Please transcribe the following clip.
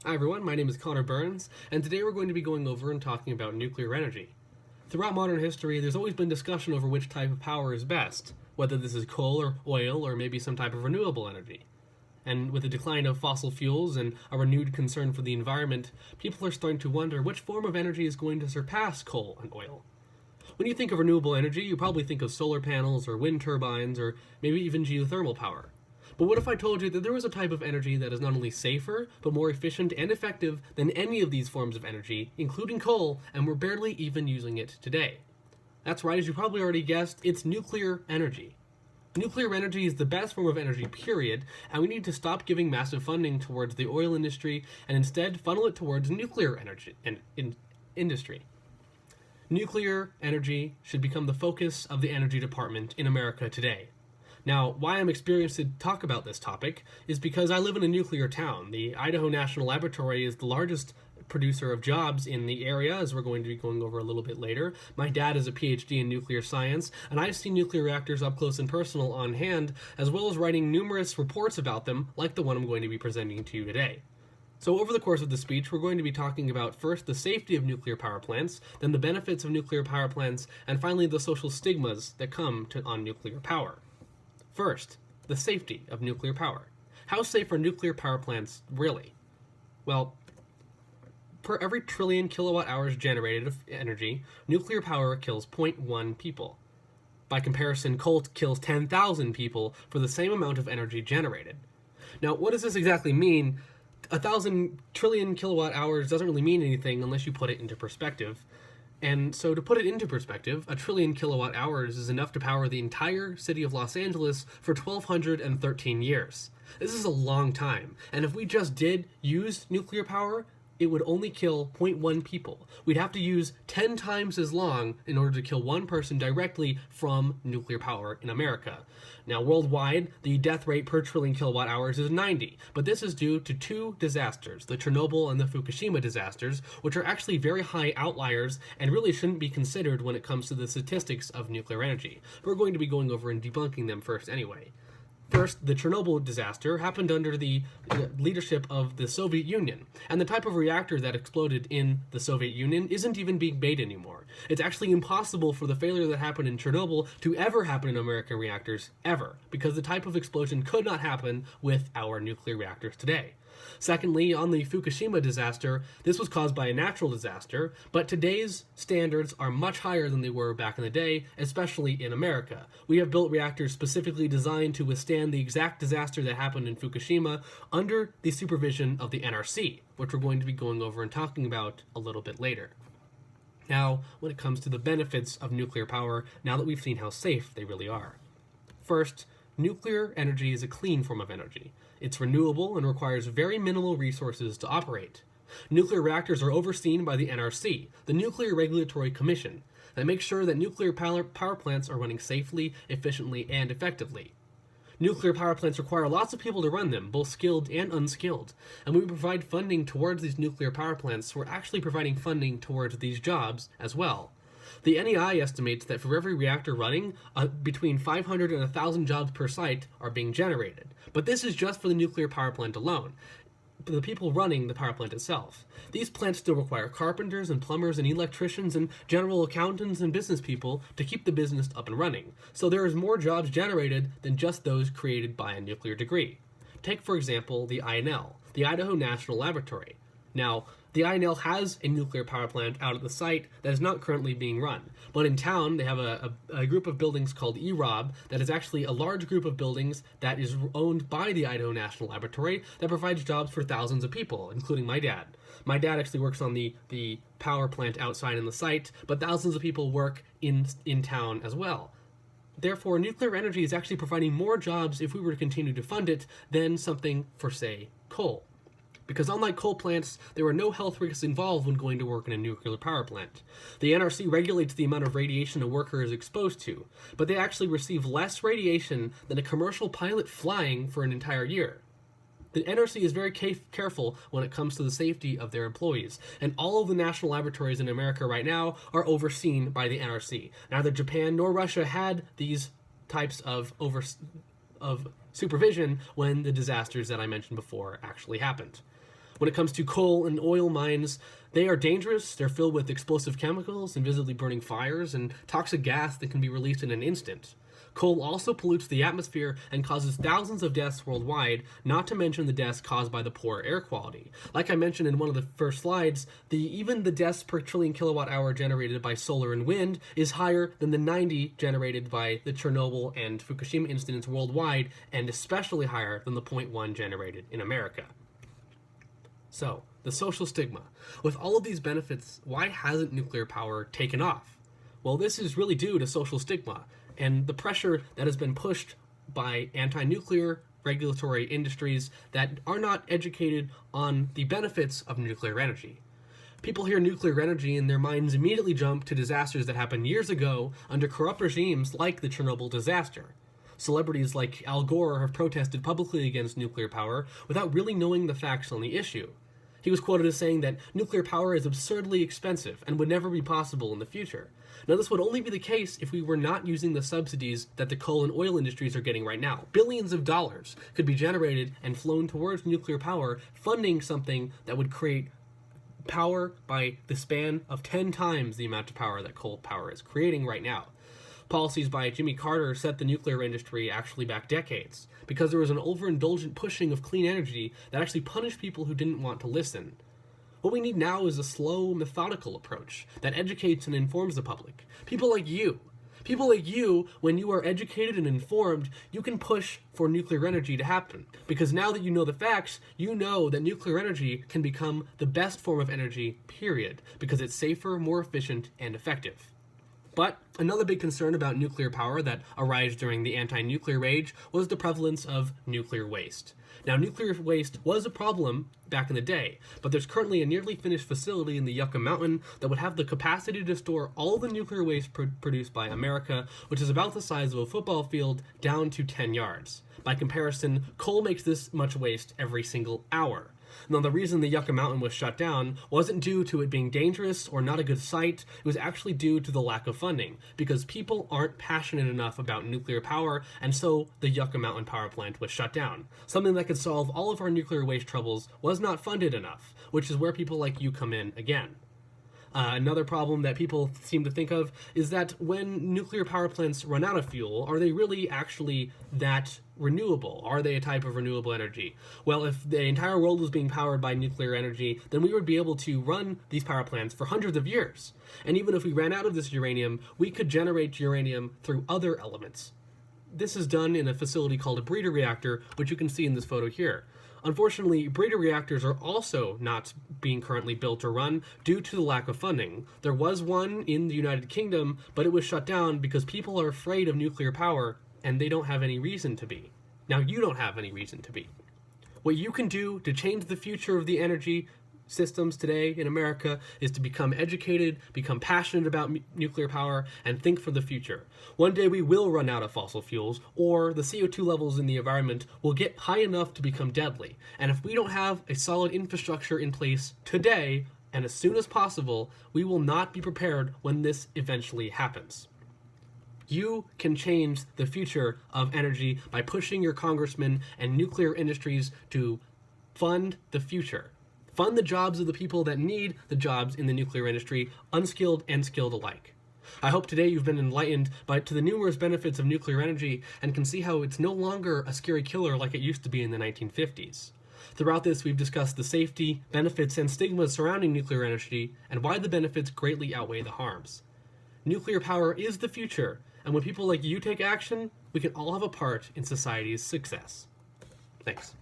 Hi everyone, my name is Connor Burns, and today we're going to be going over and talking about nuclear energy. Throughout modern history, there's always been discussion over which type of power is best, whether this is coal or oil or maybe some type of renewable energy. And with the decline of fossil fuels and a renewed concern for the environment, people are starting to wonder which form of energy is going to surpass coal and oil. When you think of renewable energy, you probably think of solar panels or wind turbines or maybe even geothermal power. But what if I told you that there was a type of energy that is not only safer, but more efficient and effective than any of these forms of energy, including coal, and we're barely even using it today? That's right, as you probably already guessed, it's nuclear energy. Nuclear energy is the best form of energy, period, and we need to stop giving massive funding towards the oil industry and instead funnel it towards nuclear energy and industry. Nuclear energy should become the focus of the energy department in America today. Now, why I'm experienced to talk about this topic is because I live in a nuclear town. The Idaho National Laboratory is the largest producer of jobs in the area, as we're going to be going over a little bit later. My dad is a PhD in nuclear science, and I've seen nuclear reactors up close and personal on hand, as well as writing numerous reports about them, like the one I'm going to be presenting to you today. So over the course of the speech, we're going to be talking about first the safety of nuclear power plants, then the benefits of nuclear power plants, and finally the social stigmas that come on nuclear power. First, the safety of nuclear power. How safe are nuclear power plants really? Well, per every trillion kilowatt hours generated of energy, nuclear power kills 0.1 people. By comparison, coal kills 10,000 people for the same amount of energy generated. Now, what does this exactly mean? 1,000 trillion kilowatt hours doesn't really mean anything unless you put it into perspective. And so to put it into perspective, a trillion kilowatt hours is enough to power the entire city of Los Angeles for 1,213 years. This is a long time, and if we just did use nuclear power, it would only kill 0.1 people. We'd have to use 10 times as long in order to kill one person directly from nuclear power in America. Now, worldwide, the death rate per trillion kilowatt hours is 90, but this is due to two disasters, the Chernobyl and the Fukushima disasters, which are actually very high outliers and really shouldn't be considered when it comes to the statistics of nuclear energy. We're going to be going over and debunking them first anyway. First, the Chernobyl disaster happened under the leadership of the Soviet Union, and the type of reactor that exploded in the Soviet Union isn't even being made anymore. It's actually impossible for the failure that happened in Chernobyl to ever happen in American reactors, ever, because the type of explosion could not happen with our nuclear reactors today. Secondly, on the Fukushima disaster, this was caused by a natural disaster, but today's standards are much higher than they were back in the day, especially in America. We have built reactors specifically designed to withstand the exact disaster that happened in Fukushima under the supervision of the NRC, which we're going to be going over and talking about a little bit later. Now, when it comes to the benefits of nuclear power, now that we've seen how safe they really are. First, nuclear energy is a clean form of energy. It's renewable and requires very minimal resources to operate. Nuclear reactors are overseen by the NRC, the Nuclear Regulatory Commission, that makes sure that nuclear power plants are running safely, efficiently, and effectively. Nuclear power plants require lots of people to run them, both skilled and unskilled, and when we provide funding towards these nuclear power plants, we're actually providing funding towards these jobs as well. The NEI estimates that for every reactor running, between 500 and 1,000 jobs per site are being generated. But this is just for the nuclear power plant alone, the people running the power plant itself. These plants still require carpenters and plumbers and electricians and general accountants and business people to keep the business up and running. So there is more jobs generated than just those created by a nuclear degree. Take, for example, the INL, the Idaho National Laboratory. Now, the INL has a nuclear power plant out at the site that is not currently being run. But in town, they have a group of buildings called EROB that is actually a large group of buildings that is owned by the Idaho National Laboratory that provides jobs for thousands of people, including my dad. My dad actually works on the power plant outside in the site, but thousands of people work in town as well. Therefore, nuclear energy is actually providing more jobs if we were to continue to fund it than something for, say, coal. Because unlike coal plants, there are no health risks involved when going to work in a nuclear power plant. The NRC regulates the amount of radiation a worker is exposed to, but they actually receive less radiation than a commercial pilot flying for an entire year. The NRC is very careful when it comes to the safety of their employees, and all of the national laboratories in America right now are overseen by the NRC. Neither Japan nor Russia had these types of supervision when the disasters that I mentioned before actually happened. When it comes to coal and oil mines, they are dangerous, they're filled with explosive chemicals, invisibly burning fires, and toxic gas that can be released in an instant. Coal also pollutes the atmosphere and causes thousands of deaths worldwide, not to mention the deaths caused by the poor air quality. Like I mentioned in one of the first slides, even the deaths per trillion kilowatt hour generated by solar and wind is higher than the 90 generated by the Chernobyl and Fukushima incidents worldwide, and especially higher than the zero point 0.1 generated in America. So, the social stigma. With all of these benefits, why hasn't nuclear power taken off? Well, this is really due to social stigma and the pressure that has been pushed by anti-nuclear regulatory industries that are not educated on the benefits of nuclear energy. People hear nuclear energy and their minds immediately jump to disasters that happened years ago under corrupt regimes like the Chernobyl disaster. Celebrities like Al Gore have protested publicly against nuclear power without really knowing the facts on the issue. He was quoted as saying that nuclear power is absurdly expensive and would never be possible in the future. Now, this would only be the case if we were not using the subsidies that the coal and oil industries are getting right now. Billions of dollars could be generated and flown towards nuclear power, funding something that would create power by the span of 10 times the amount of power that coal power is creating right now. Policies by Jimmy Carter set the nuclear industry actually back decades, because there was an overindulgent pushing of clean energy that actually punished people who didn't want to listen. What we need now is a slow, methodical approach that educates and informs the public. People like you, when you are educated and informed, you can push for nuclear energy to happen. Because now that you know the facts, you know that nuclear energy can become the best form of energy, period, because it's safer, more efficient, and effective. But another big concern about nuclear power that arose during the anti-nuclear age was the prevalence of nuclear waste. Now, nuclear waste was a problem back in the day, but there's currently a nearly finished facility in the Yucca Mountain that would have the capacity to store all the nuclear waste produced by America, which is about the size of a football field, down to 10 yards. By comparison, coal makes this much waste every single hour. Now, the reason the Yucca Mountain was shut down wasn't due to it being dangerous or not a good site. It was actually due to the lack of funding, because people aren't passionate enough about nuclear power, and so the Yucca Mountain power plant was shut down. Something that could solve all of our nuclear waste troubles was not funded enough, which is where people like you come in again. Another problem that people seem to think of is that when nuclear power plants run out of fuel, are they really actually that renewable? Are they a type of renewable energy? Well, if the entire world was being powered by nuclear energy, then we would be able to run these power plants for hundreds of years. And even if we ran out of this uranium, we could generate uranium through other elements. This is done in a facility called a breeder reactor, which you can see in this photo here. Unfortunately, breeder reactors are also not being currently built or run due to the lack of funding. There was one in the United Kingdom, but it was shut down because people are afraid of nuclear power, and they don't have any reason to be. Now, you don't have any reason to be. What you can do to change the future of the energy systems today in America is to become educated, become passionate about nuclear power, and think for the future. One day we will run out of fossil fuels, or the CO2 levels in the environment will get high enough to become deadly. And if we don't have a solid infrastructure in place today, and as soon as possible, we will not be prepared when this eventually happens. You can change the future of energy by pushing your congressmen and nuclear industries to fund the future. Fund the jobs of the people that need the jobs in the nuclear industry, unskilled and skilled alike. I hope today you've been enlightened to the numerous benefits of nuclear energy and can see how it's no longer a scary killer like it used to be in the 1950s. Throughout this, we've discussed the safety, benefits, and stigmas surrounding nuclear energy and why the benefits greatly outweigh the harms. Nuclear power is the future, and when people like you take action, we can all have a part in society's success. Thanks.